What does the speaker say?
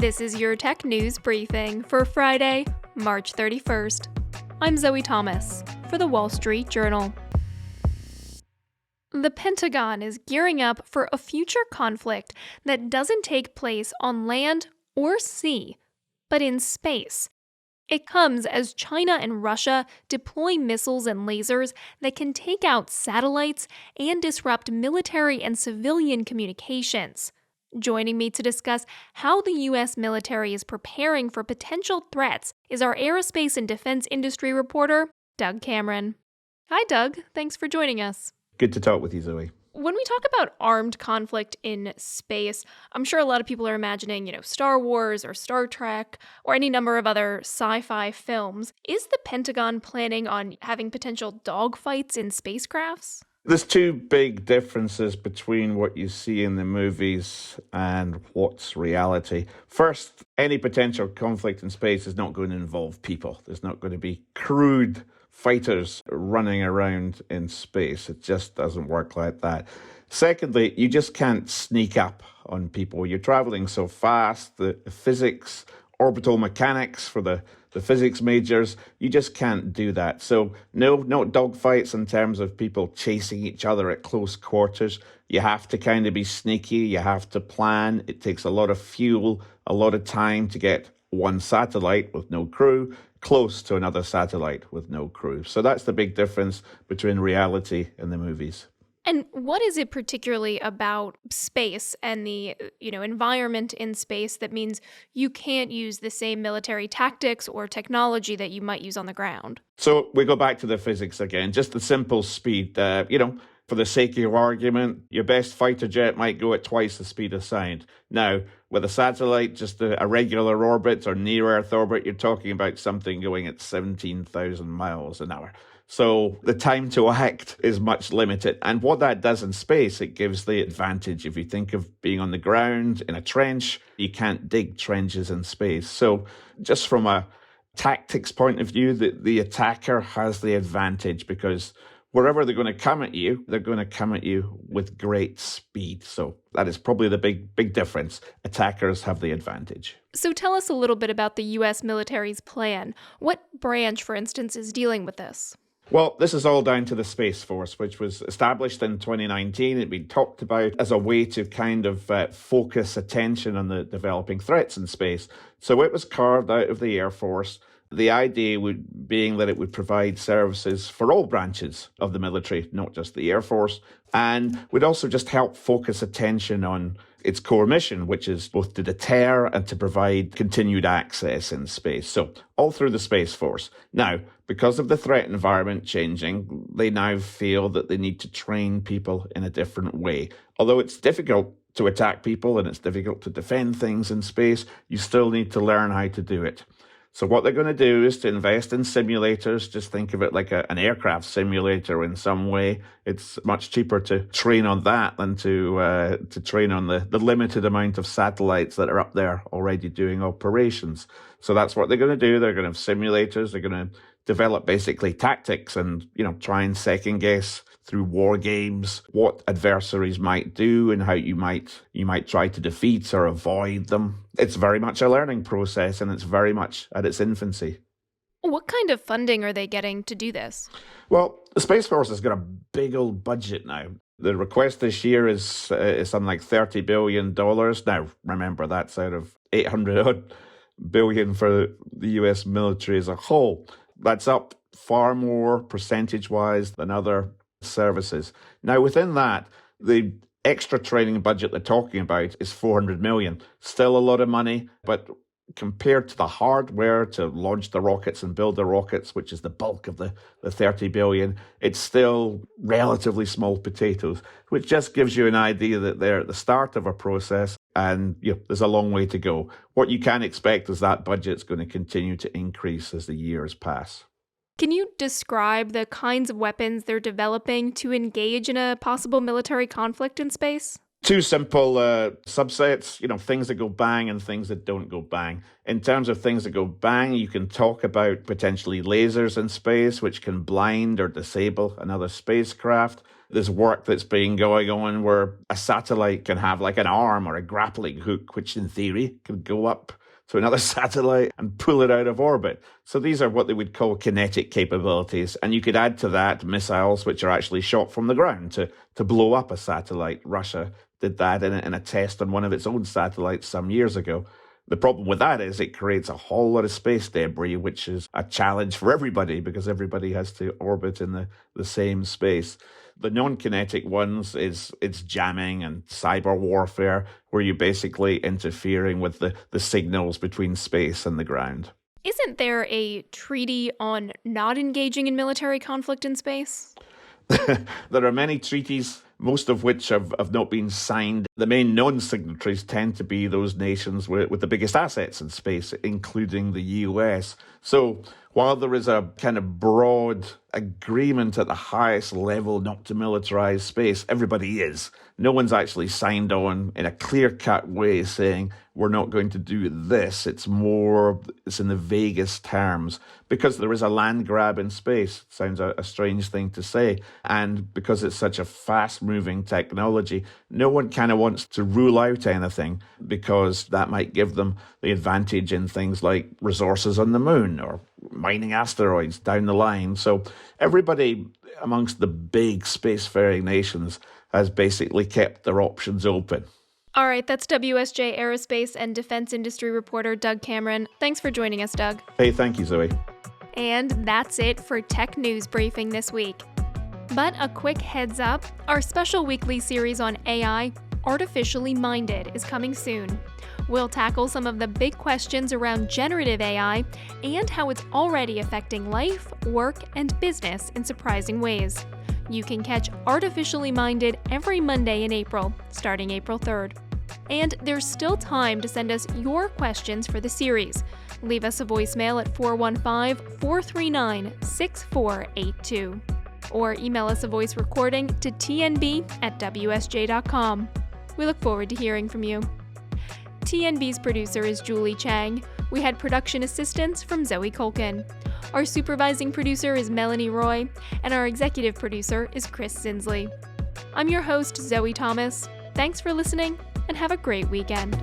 This is your tech news briefing for Friday, March 31st. I'm Zoe Thomas for the Wall Street Journal. The Pentagon is gearing up for a future conflict that doesn't take place on land or sea, but in space. It comes as China and Russia deploy missiles and lasers that can take out satellites and disrupt military and civilian communications. Joining me to discuss how the U.S. military is preparing for potential threats is our aerospace and defense industry reporter, Doug Cameron. Hi, Doug. Thanks for joining us. Good to talk with you, Zoe. When we talk about armed conflict in space, I'm sure a lot of people are imagining, Star Wars or Star Trek or any number of other sci-fi films. Is the Pentagon planning on having potential dogfights in spacecrafts? There's two big differences between what you see in the movies and what's reality. First, any potential conflict in space is not going to involve people. There's not going to be crewed fighters running around in space. It just doesn't work like that. Secondly, you just can't sneak up on people. You're traveling so fast, the physics, orbital mechanics for the physics majors, you just can't do that. So no dogfights in terms of people chasing each other at close quarters. You have to kind of be sneaky. You have to plan. It takes a lot of fuel, a lot of time to get one satellite with no crew close to another satellite with no crew. So that's the big difference between reality and the movies. And what is it particularly about space and the, environment in space that means you can't use the same military tactics or technology that you might use on the ground? So we go back to the physics again, just the simple speed. For the sake of your argument, your best fighter jet might go at twice the speed of sound. Now, with a satellite, just a regular orbit or near-Earth orbit, you're talking about something going at 17,000 miles an hour. So the time to act is much limited. And what that does in space, it gives the advantage. If you think of being on the ground in a trench, you can't dig trenches in space. So just from a tactics point of view, the attacker has the advantage because wherever they're going to come at you, they're going to come at you with great speed. So that is probably the big difference. Attackers have the advantage. So tell us a little bit about the U.S. military's plan. What branch, for instance, is dealing with this? Well, this is all down to the Space Force, which was established in 2019. It'd been talked about as a way to kind of focus attention on the developing threats in space. So it was carved out of the Air Force. The idea being that it would provide services for all branches of the military, not just the Air Force, and would also just help focus attention on its core mission, which is both to deter and to provide continued access in space. So all through the Space Force. Now, because of the threat environment changing, they now feel that they need to train people in a different way. Although it's difficult to attack people and it's difficult to defend things in space, you still need to learn how to do it. So what they're going to do is to invest in simulators. Just think of it like an aircraft simulator in some way. It's much cheaper to train on that than to train on the limited amount of satellites that are up there already doing operations. So that's what they're going to do. They're going to have simulators. They're going to develop basically tactics and, try and second guess through war games what adversaries might do and how you might try to defeat or avoid them. It's very much a learning process and it's very much at its infancy. What kind of funding are they getting to do this? Well, the Space Force has got a big old budget now. The request this year is something like $30 billion. Now, remember, that's out of $800 billion for the US military as a whole. That's up far more percentage-wise than other services. Now, within that, the extra training budget they're talking about is $400 million. Still a lot of money, but compared to the hardware to launch the rockets and build the rockets, which is the bulk of the $30 billion, it's still relatively small potatoes, which just gives you an idea that they're at the start of a process and there's a long way to go. What you can expect is that budget's going to continue to increase as the years pass. Can you describe the kinds of weapons they're developing to engage in a possible military conflict in space? Two simple subsets, things that go bang and things that don't go bang. In terms of things that go bang, you can talk about potentially lasers in space, which can blind or disable another spacecraft. There's work that's been going on where a satellite can have like an arm or a grappling hook, which in theory can go up to another satellite and pull it out of orbit. So these are what they would call kinetic capabilities. And you could add to that missiles, which are actually shot from the ground to blow up a satellite. Russia did that in a test on one of its own satellites some years ago. The problem with that is it creates a whole lot of space debris, which is a challenge for everybody because everybody has to orbit in the same space. The non-kinetic ones it's jamming and cyber warfare, where you're basically interfering with the signals between space and the ground. Isn't there a treaty on not engaging in military conflict in space? There are many treaties, most of which have not been signed. The main non-signatories tend to be those nations with the biggest assets in space, including the US. So while there is a kind of broad agreement at the highest level not to militarize space, everybody is. No one's actually signed on in a clear-cut way saying we're not going to do this. It's in the vaguest terms because there is a land grab in space. Sounds a strange thing to say. And because it's such a fast-moving technology, no one kind of wants to rule out anything because that might give them the advantage in things like resources on the moon or mining asteroids down the line. So everybody amongst the big spacefaring nations has basically kept their options open. All right, that's WSJ aerospace and defense industry reporter Doug Cameron. Thanks for joining us, Doug. Hey, thank you, Zoe. And that's it for Tech News Briefing this week. But a quick heads up, our special weekly series on AI, Artificially Minded, is coming soon. We'll tackle some of the big questions around generative AI and how it's already affecting life, work, and business in surprising ways. You can catch Artificially Minded every Monday in April, starting April 3rd. And there's still time to send us your questions for the series. Leave us a voicemail at 415-439-6482. Or email us a voice recording to tnb@wsj.com. We look forward to hearing from you. TNB's producer is Julie Chang. We had production assistance from Zoe Colkin. Our supervising producer is Melanie Roy, and our executive producer is Chris Zinsley. I'm your host, Zoe Thomas. Thanks for listening, and have a great weekend.